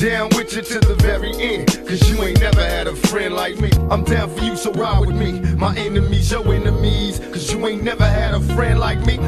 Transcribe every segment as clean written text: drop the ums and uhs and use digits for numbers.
Down with you to the very end, cause you ain't never had a friend like me. I'm down for you, so ride with me. My enemies, your enemies, cause you ain't never had a friend like me.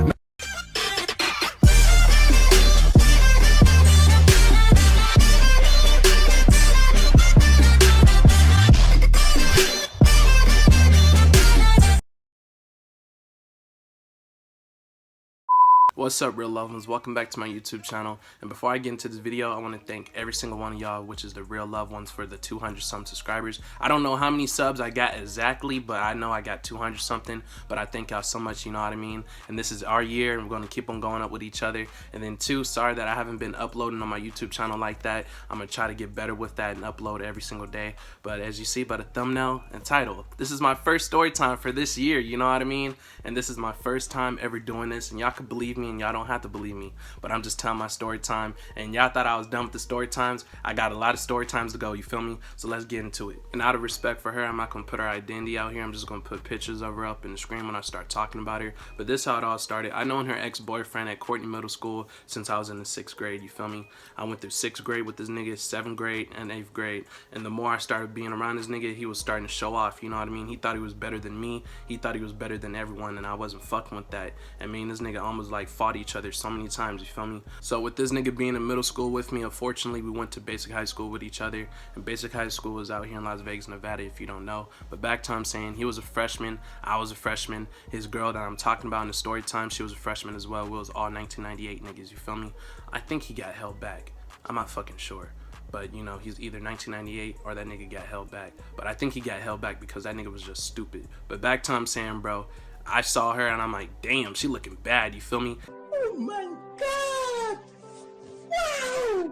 What's up, real loved ones? Welcome back to my YouTube channel. And before I get into this video, I want to thank every single one of y'all, which is the real loved ones, for the 200 some subscribers. I don't know how many subs I got exactly, but I know I got 200 something. But I thank y'all so much, you know what I mean? And this is our year, and we're going to keep on going up with each other. And then two, sorry that I haven't been uploading on my YouTube channel like that. I'm going to try to get better with that and upload every single day. But as you see by the thumbnail and title, this is my first story time for this year, you know what I mean? And this is my first time ever doing this, and y'all can believe me and y'all don't have to believe me, but I'm just telling my story time. And y'all thought I was done with the story times. I got a lot of story times to go, you feel me? So let's get into it. And out of respect for her, I'm not gonna put her identity out here. I'm just gonna put pictures of her up in the screen when I start talking about her. But this is how it all started. I known her ex-boyfriend at Courtney Middle School since I was in the 6th grade, you feel me? I went through 6th grade with this nigga, 7th grade and 8th grade. And the more I started being around this nigga, he was starting to show off, you know what I mean? He thought he was better than me. He thought he was better than everyone, and I wasn't fucking with that. And me and this nigga almost like fought each other so many times, you feel me? So with this nigga being in middle school with me, unfortunately we went to basic high school with each other, and basic high school was out here in Las Vegas, Nevada, if you don't know. But back to I'm saying, he was a freshman, I was a freshman. His girl that I'm talking about in the story time, she was a freshman as well. We was all 1998 niggas, you feel me? I think he got held back. I'm not fucking sure. But, you know, he's either 1998 or that nigga got held back. But I think he got held back because that nigga was just stupid. But back to I'm saying, bro, I saw her and I'm like, damn, she looking bad, you feel me? Oh my God! Wow!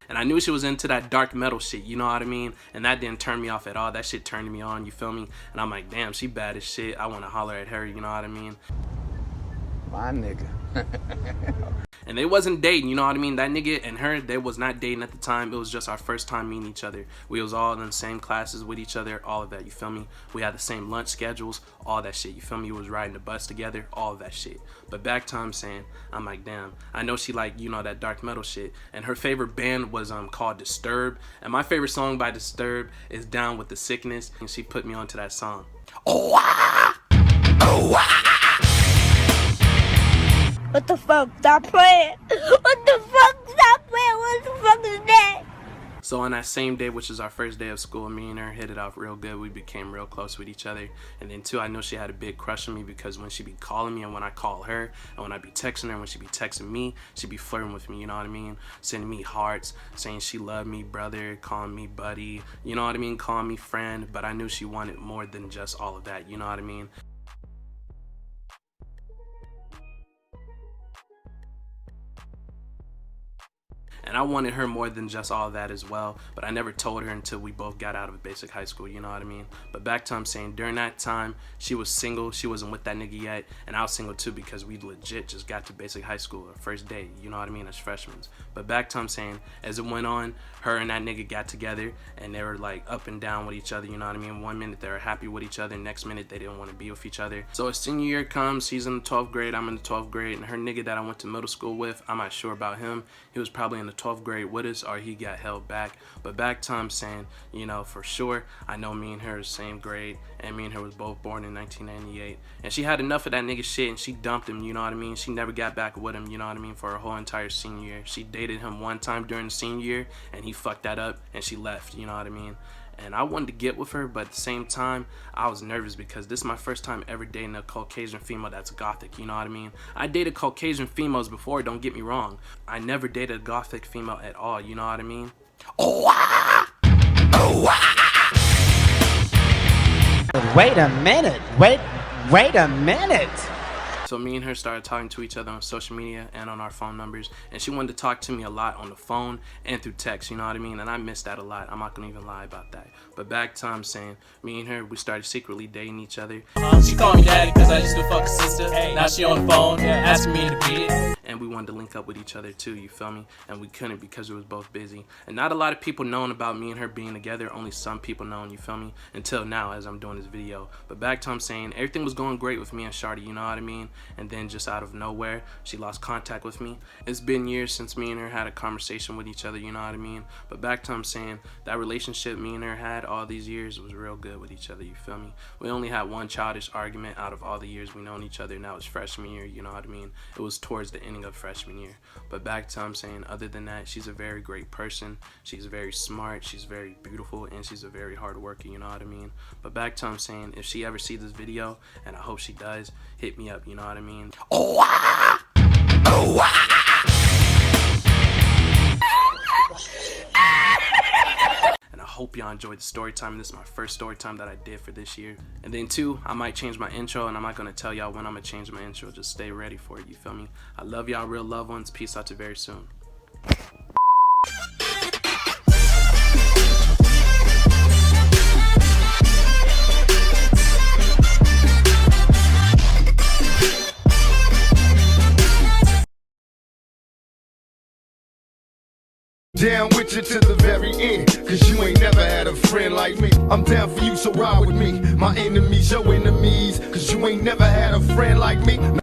And I knew she was into that dark metal shit, you know what I mean? And that didn't turn me off at all. That shit turned me on, you feel me? And I'm like, damn, she bad as shit. I want to holler at her, you know what I mean? My nigga. And they wasn't dating, you know what I mean? That nigga and her, they was not dating at the time. It was just our first time meeting each other. We was all in the same classes with each other, all of that, you feel me? We had the same lunch schedules, all that shit, you feel me? We was riding the bus together, all of that shit. But back to I'm saying, I'm like, damn, I know she like, you know, that dark metal shit. And her favorite band was called Disturbed. And my favorite song by Disturbed is Down with the Sickness. And she put me onto that song. Oh, ah! Oh, ah! What the fuck? Stop playing. What the fuck? Stop playing. What the fuck is that? So on that same day, which is our first day of school, me and her hit it off real good. We became real close with each other. And then too, I know she had a big crush on me because when she be calling me and when I call her, and when I be texting her, and when she be texting me, she be flirting with me, you know what I mean? Sending me hearts, saying she loved me, brother, calling me buddy, you know what I mean? Calling me friend. But I knew she wanted more than just all of that, you know what I mean? And I wanted her more than just all that as well, but I never told her until we both got out of basic high school, you know what I mean? But back to I'm saying, during that time, she was single, she wasn't with that nigga yet, and I was single too because we legit just got to basic high school, our first day, you know what I mean, as freshmen. But back to I'm saying, as it went on, her and that nigga got together, and they were like up and down with each other, you know what I mean? One minute they were happy with each other, next minute they didn't want to be with each other. So as senior year comes, she's in the 12th grade, I'm in the 12th grade, and her nigga that I went to middle school with, I'm not sure about him, he was probably in the 12th grade with us, or he got held back. But back to I'm saying, you know, for sure, I know me and her are the same grade, and me and her was both born in 1998, and she had enough of that nigga shit, and she dumped him, you know what I mean? She never got back with him, you know what I mean, for her whole entire senior year. She dated him one time during the senior year, and he fucked that up, and she left, you know what I mean? And I wanted to get with her, but at the same time, I was nervous because this is my first time ever dating a Caucasian female that's Gothic, you know what I mean? I dated Caucasian females before, don't get me wrong. I never dated a Gothic female at all, you know what I mean? Oh, ah! Oh, ah! Wait a minute, wait a minute. So me and her started talking to each other on social media and on our phone numbers, and she wanted to talk to me a lot on the phone and through text, you know what I mean? And I missed that a lot. I'm not gonna even lie about that. But back to I'm saying, me and her, we started secretly dating each other. She called me daddy because I used to fuck her sister. Now she on the phone asking me to beat it. and we wanted to link up with each other too, you feel me? And we couldn't because we was both busy. And not a lot of people knowing about me and her being together, only some people knowing, you feel me? Until now, as I'm doing this video. But back to I'm saying, everything was going great with me and Shawty, you know what I mean? And then just out of nowhere, she lost contact with me. It's been years since me and her had a conversation with each other, you know what I mean? But back to I'm saying, that relationship me and her had all these years was real good with each other, you feel me? We only had one childish argument out of all the years we known each other, and that was freshman year, you know what I mean? It was towards the ending of freshman year. But back to I'm saying, other than that, she's a very great person. She's very smart, she's very beautiful, and she's a very hard worker, you know what I mean? But back to I'm saying, if she ever sees this video, and I hope she does, hit me up, you know what I mean? And I hope y'all enjoyed the story time. This is my first story time that I did for this year. And then too, I might change my intro, and I'm not gonna tell y'all when I'm gonna change my intro. Just stay ready for it, you feel me? I love y'all, real loved ones. Peace out to very soon. Down with you to the very end, cause you ain't never had a friend like me. I'm down for you, so ride with me. My enemies, your enemies, cause you ain't never had a friend like me.